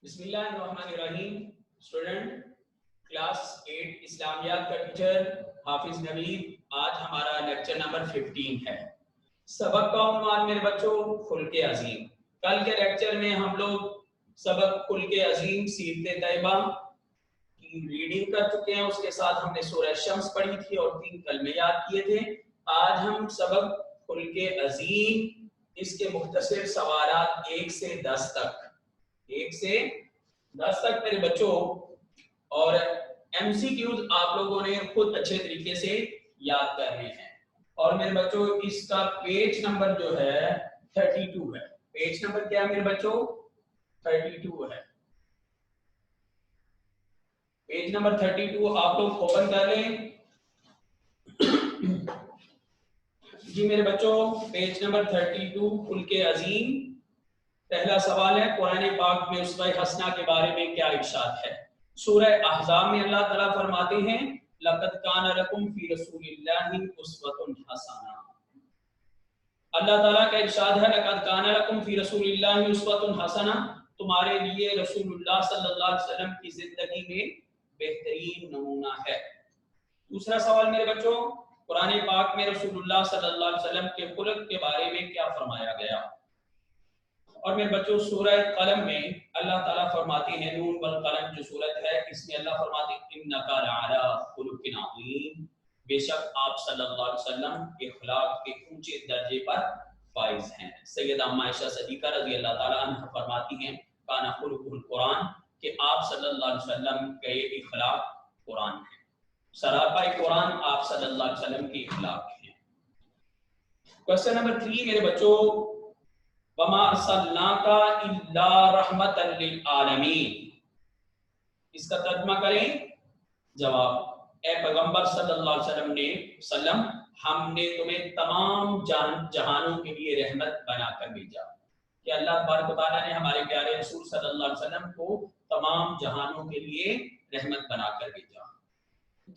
بسم اللہ الرحمن الرحیم. اسٹوڈنٹ کلاس 8 اسلامیات کا ٹیچر حافظ نوید. آج ہمارا لیکچر نمبر 15 ہے. سبق کا عنوان میرے بچوں خلق عظیم. کل کے لیکچر میں ہم لوگ سبق خلق عظیم سیرت طیبہ کی ریڈنگ کر چکے ہیں. اس کے ساتھ ہم نے سورہ شمس پڑھی تھی اور 3 کلمے یاد کیے تھے. آج ہم سبق خلق عظیم اس کے مختصر سوالات 1 سے 10 تک 1 سے 10 تک میرے بچوں اور ایم سی کیوز آپ لوگوں نے خود اچھے طریقے سے یاد کرنے ہیں. اور میرے بچوں اس کا پیج نمبر جو ہے 32 ہے. پیج نمبر کیا ہے میرے بچوں؟ 32 ہے. پیج نمبر 32 آپ لوگ اوپن کر لیں. جی میرے بچوں پیج نمبر 32 خلق عظیم. پہلا سوال ہے قرآن پاک میں اسوہ حسنہ کے بارے میں کیا ارشاد ہے؟ سورہ احزاب میں اللہ تعالیٰ فرماتے ہیں لقد کان لکم فی رسول اللہ اسوۃ حسنہ. اللہ تعالیٰ کا ارشاد ہے لقد کان لکم فی رسول اللہ اسوۃ حسنہ. تمہارے لیے رسول اللہ صلی اللہ علیہ وسلم کی زندگی میں بہترین نمونہ ہے. دوسرا سوال میرے بچوں قرآن پاک میں رسول اللہ صلی اللہ علیہ وسلم کے خلق کے بارے میں کیا فرمایا گیا؟ اور میرے بچوں سورہ قلم میں اللہ تعالیٰ فرماتے ہیں نون والقلم جو سورت ہے اس میں اللہ فرماتے ہیں انک لعلی خلق عظیم. بے شک آپ صلی اللہ علیہ وسلم اخلاق کے اونچے درجے پر فائز ہیں. سیدہ اما عائشہ صدیقہ رضی اللہ تعالیٰ عنہ فرماتی ہیں کان خلق القرآن کہ آپ صلی اللہ علیہ وسلم کے اخلاق قرآن ہے. سراپا قرآن آپ صلی اللہ علیہ وسلم کے اخلاق ہیں. کوسچن نمبر 3 میرے بچوں وما ارسلناک الا رحمتا للعالمین. اس کا ترجمہ کریں. جواب اے پیغمبر صلی اللہ علیہ وسلم ہم نے تمہیں تمام جہانوں کے لیے رحمت بنا کر بھیجا. کہ اللہ تبارک و تعالیٰ نے ہمارے پیارے رسول صلی اللہ علیہ وسلم کو تمام جہانوں کے لیے رحمت بنا کر بھیجا.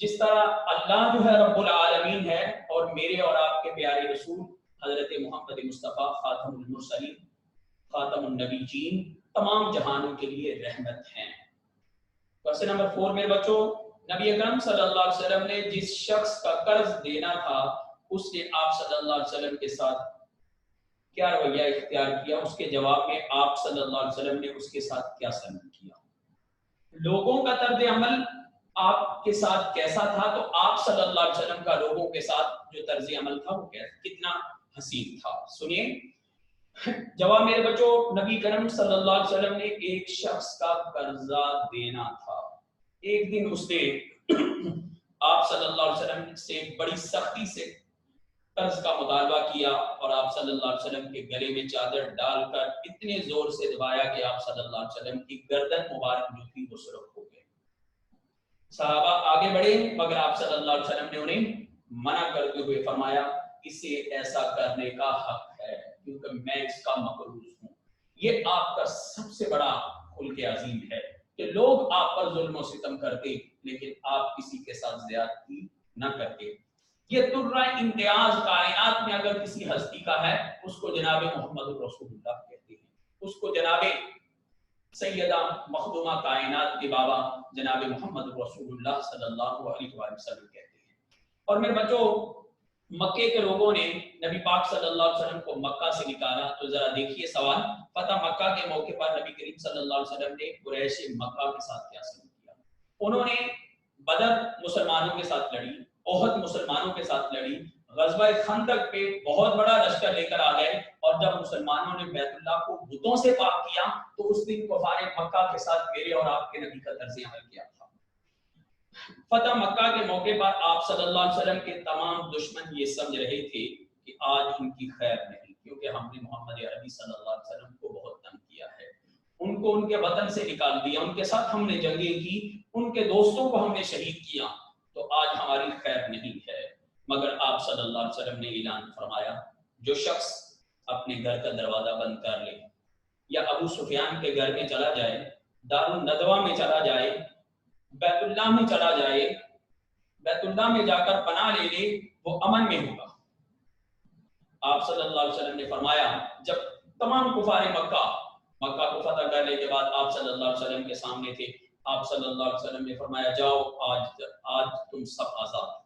جس طرح اللہ جو ہے رب العالمین ہے اور میرے اور آپ کے پیارے رسول حضرت محمد مصطفیٰ خاتم المرسلین خاتم النبیین تمام جہانوں کے لیے رحمت ہیں. کوسچن نمبر 4 میرے بچوں نبی اکرم صلی اللہ علیہ وسلم نے جس شخص کا قرض دینا تھا اس نے آپ صلی اللہ علیہ وسلم کے ساتھ کیا رویہ اختیار کیا؟ اس کے جواب میں آپ صلی اللہ علیہ وسلم نے اس کے ساتھ کیا سلوک کیا؟ لوگوں کا طرز عمل آپ کے ساتھ کیسا تھا؟ تو آپ صلی اللہ علیہ وسلم کا لوگوں کے ساتھ جو طرز عمل تھا وہ کتنا حسین تھا. سنیے جواب میرے بچوں نبی کرم صلی اللہ علیہ وسلم نے ایک شخص کا قرضہ دینا تھا. ایک دن اس نے آپ صلی اللہ علیہ وسلم سے بڑی سختی سے قرض کا مطالبہ کیا اور آپ صلی اللہ علیہ وسلم کے گلے میں چادر ڈال کر اتنے زور سے دبایا کہ آپ صلی اللہ علیہ وسلم کی گردن مبارک جو تھی وہ سرخ ہو گئی. صحابہ آگے بڑھے مگر آپ صلی اللہ علیہ وسلم نے انہیں منع کرتے ہوئے فرمایا اسے ایسا کرنے کا حق ہے کیونکہ میں اس کا مقروض ہوں. یہ آپ کا سب سے بڑا خلق عظیم ہے کہ لوگ آپ پر ظلم و ستم کرتے لیکن آپ کسی کے ساتھ زیادتی نہ کرتے. یہ ترہ امتیاز کائنات میں اگر کسی ہستی کا ہے اس کو جناب محمد رسول اللہ کہتے ہیں. اس کو جناب سیدہ مخدومہ کائنات کے بابا جناب محمد رسول اللہ صلی اللہ علیہ وسلم کہتے ہیں. اور میرے بچوں مکے کے لوگوں نے نبی پاک صلی اللہ علیہ وسلم کو مکہ سے نکالا تو ذرا دیکھیے سوال فتح مکہ کے موقع پر نبی کریم صلی اللہ علیہ وسلم نے قریش مکہ کے ساتھ کیا سلوک کیا؟ انہوں نے بدر مسلمانوں کے ساتھ لڑی، احد مسلمانوں کے ساتھ لڑی، غزوہ خندق پہ بہت بڑا لشکر لے کر آ گئے اور جب مسلمانوں نے بیت اللہ کو بتوں سے پاک کیا تو اس دن کفار مکہ کے ساتھ میرے اور آپ کے نبی کا طرز عمل کیا تھا. فتح مکہ کے موقع پر آپ صلی اللہ علیہ وسلم کے تمام دشمن یہ سمجھ رہے تھے کہ آج ان کی خیر نہیں کیونکہ ہم نے محمد عربی صلی اللہ علیہ وسلم کو بہت تنگ کیا ہے، ان کو ان کے وطن سے نکال دیا، ان کے ساتھ ہم نے جنگیں کی، ان کے دوستوں کو ہم نے شہید کیا، تو آج ہماری خیر نہیں ہے. مگر آپ صلی اللہ علیہ وسلم نے اعلان فرمایا جو شخص اپنے گھر کا دروازہ بند کر لے یا ابو سفیان کے گھر میں چلا جائے، دارالندوہ میں چلا جائے، بیت اللہ میں چلا جائے، بیت اللہ میں جا کر پناہ لے لے وہ امن میں ہوگا. آپ صلی اللہ علیہ وسلم نے فرمایا جب تمام کفار مکہ مکہ کو فتح کرنے کے بعد آپ صلی اللہ علیہ وسلم کے سامنے تھے. آپ صلی اللہ علیہ وسلم نے فرمایا جاؤ آج تم سب آزاد.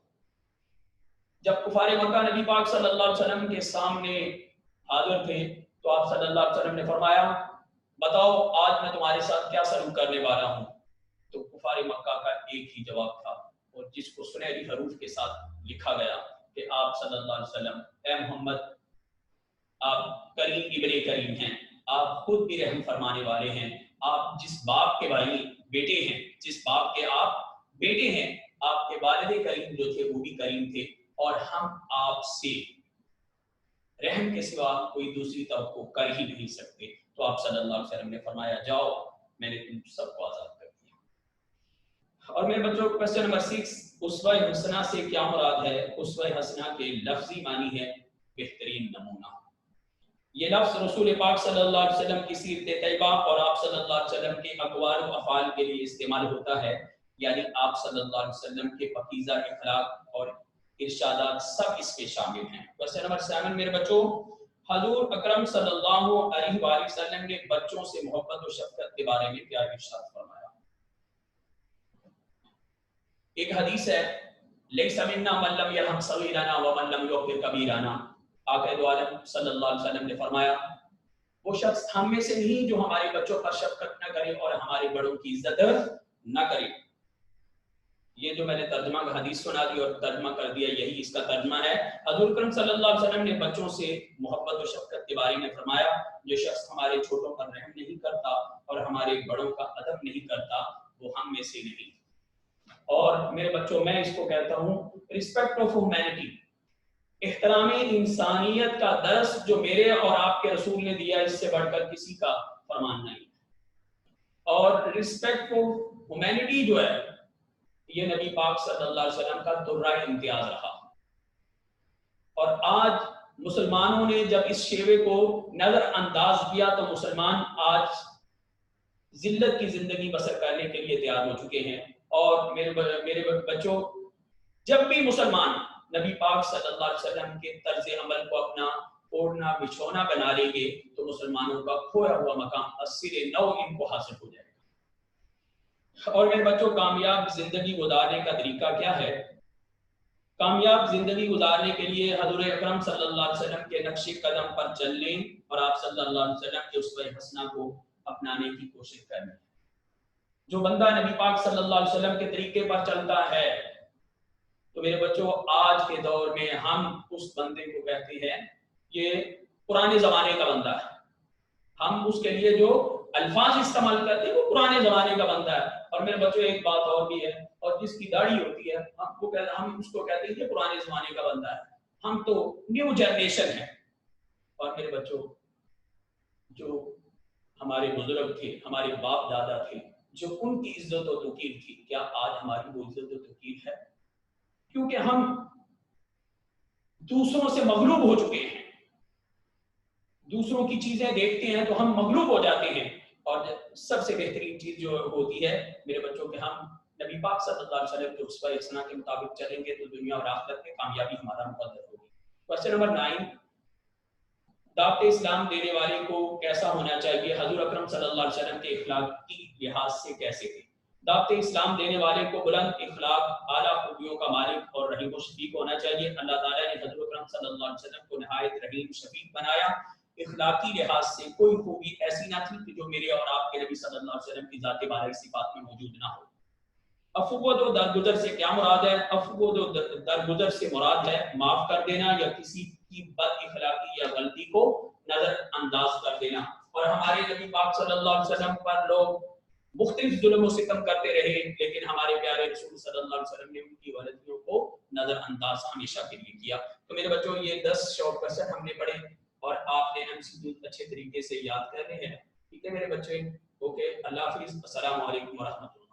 جب کفار مکہ نبی پاک صلی اللہ علیہ وسلم کے سامنے حاضر تھے تو آپ صلی اللہ علیہ وسلم نے فرمایا بتاؤ آج میں تمہارے ساتھ کیا سلوک کرنے والا ہوں. تو کفار مکہ کا ایک ہی جواب تھا اور جس کو سنہری حروف کے ساتھ لکھا گیا کہ آپ صلی اللہ علیہ وسلم اے محمد آپ کریم ابن کریم ہیں, آپ خود بھی رحم فرمانے والے ہیں, آپ جس باپ کے بھائی بیٹے ہیں, جس باپ کے آپ بیٹے ہیں, آپ کے والد کریم جو تھے وہ بھی کریم تھے اور ہم آپ سے رحم کے سوا کوئی دوسری توقع کر ہی نہیں سکتے. تو آپ صلی اللہ علیہ وسلم نے فرمایا جاؤ میں نے تم سب کو آزاد کر دیا. اور میرے بچوں کوسچن نمبر 6 اسوہ حسنہ سے کیا مراد ہے؟ اسوہ حسنہ کے لفظی معنی ہے بہترین نمونہ. یہ لفظ رسول پاک صلی اللہ علیہ وسلم کی سیرت طیبہ اور آپ صلی اللہ علیہ وسلم کے اقوال و افعال کے لیے استعمال ہوتا ہے, یعنی آپ صلی اللہ علیہ وسلم کے پاکیزہ اخلاق اور ارشادات سب اس میں شامل ہیں. کوسچن نمبر 7 میرے بچوں, حضور اکرم صلی اللہ علیہ وآلہ وسلم نے بچوں سے محبت و شفقت کے بارے میں کیا ارشاد فرمایا؟ ایک حدیث ہے لیس منا من لم یرحم صغیرنا ومن لم یوقر کبیرنا. آقا دو عالم صلی اللہ علیہ وسلم نے فرمایا وہ شخص ہم میں سے نہیں جو ہمارے بچوں پر شفقت نہ کرے اور ہمارے بڑوں کی عزت نہ کرے. یہ جو میں نے ترجمہ کا حدیث سنا دی اور ترجمہ کر دیا یہی اس کا ترجمہ ہے. حضور اکرم صلی اللہ علیہ وسلم نے بچوں سے محبت و شفقت کے بارے میں فرمایا جو شخص ہمارے چھوٹوں پر رحم نہیں کرتا اور ہمارے بڑوں کا ادب نہیں کرتا وہ ہم میں سے نہیں. اور میرے بچوں میں اس کو کہتا ہوں ریسپیکٹ آف ہیومینٹی, احترام انسانیت کا درس جو میرے اور آپ کے رسول نے دیا اس سے بڑھ کر کسی کا فرمان نہیں. اور ریسپیکٹ آف ہیومینٹی جو ہے یہ نبی پاک صلی اللہ علیہ وسلم کا درہ امتیاز رہا. اور آج مسلمانوں نے جب اس شیوے کو نظر انداز کیا تو مسلمان آج ذلت کی زندگی بسر کرنے کے لیے تیار ہو چکے ہیں. اور میرے بچوں جب بھی مسلمان نبی پاک صلی اللہ علیہ وسلم کے طرز عمل کو اپنا اوڑھنا بچھونا بنا لیں گے تو مسلمانوں کا کھویا ہوا مقام اصل نو ان کو حاصل ہو جائے گا. اور میرے بچوں کامیاب زندگی گزارنے کا طریقہ کیا ہے؟ کامیاب زندگی گزارنے کے لیے حضور اکرم صلی اللہ علیہ وسلم کے نقش قدم پر چلنے اور آپ صلی اللہ علیہ وسلم کے اسوہ حسنہ کو اپنانے کی کوشش کرنی. جو بندہ نبی پاک صلی اللہ علیہ وسلم کے طریقے پر چلتا ہے تو میرے بچوں آج کے دور میں ہم اس بندے کو کہتے ہیں یہ پرانے زمانے کا بندہ ہے. ہم اس کے لیے جو الفاظ استعمال کرتے ہیں وہ پرانے زمانے کا بندہ ہے. اور میرے بچوں ایک بات اور بھی ہے, اور جس کی داڑھی ہوتی ہے ہم اس کو کہتے ہیں کہ پرانے زمانے کا بندہ ہے. ہم تو نیو جنریشن ہیں. اور میرے بچوں جو ہمارے بزرگ تھے, ہمارے باپ دادا تھے, جو ان کی عزت و توقیر تھی, کیا آج ہماری وہ عزت و توقیر ہے؟ کیونکہ ہم دوسروں سے مغلوب ہو چکے ہیں, دوسروں کی چیزیں دیکھتے ہیں تو ہم مغلوب ہو جاتے ہیں. اور سب سے بہترین چیز جو ہوتی ہے میرے بچوں کہ ہم نبی پاک صلی اللہ علیہ وسلم کے اسوہ حسنہ کے مطابق چلیں گے تو دنیا اور آخرت میں کامیابی ہمارا مقدر ہوگی. کوسچن نمبر 9 دعوت اسلام دینے والے کو کیسا ہونا چاہیے؟ حضور اکرم صلی اللہ علیہ وسلم کے اخلاقی لحاظ سے کیسے تھے؟ دعوت اسلام دینے والے کو بلند اخلاق, اعلیٰ خوبیوں کا مالک اور رحیم و شفیق ہونا چاہیے. اللہ تعالیٰ نے حضور اکرم صلی اللہ علیہ وسلم کو نہایت رحیم شفیق بنایا. اخلاقی لحاظ سے کوئی خوبی ایسی نہ تھی کہ جو میرے اور آپ کے نبی صلی اللہ علیہ وسلم کی ذات بارہ صفات میں موجود نہ ہو. عفو و درگزر سے کیا مراد ہے؟ عفو و درگزر سے مراد ہے معاف کر دینا یا کسی کی بد اخلاقی یا غلطی کو نظر انداز کر دینا. اور ہمارے نبی پاک صلی اللہ علیہ وسلم پر لوگ مختلف ظلم و ستم کرتے رہے لیکن ہمارے پیارے رسول صلی اللہ علیہ وسلم نے ان کی غلطیوں کو نظر انداز ہمیشہ کے لیے کیا. تو میرے بچوں یہ 10 شارٹ کوسچن ہم نے پڑھے اور آپ نے ایم سی کیو اچھے طریقے سے یاد کرنے ہیں. ٹھیک ہے میرے بچے, اوکے, اللہ حافظ, السلام علیکم ورحمۃ اللہ.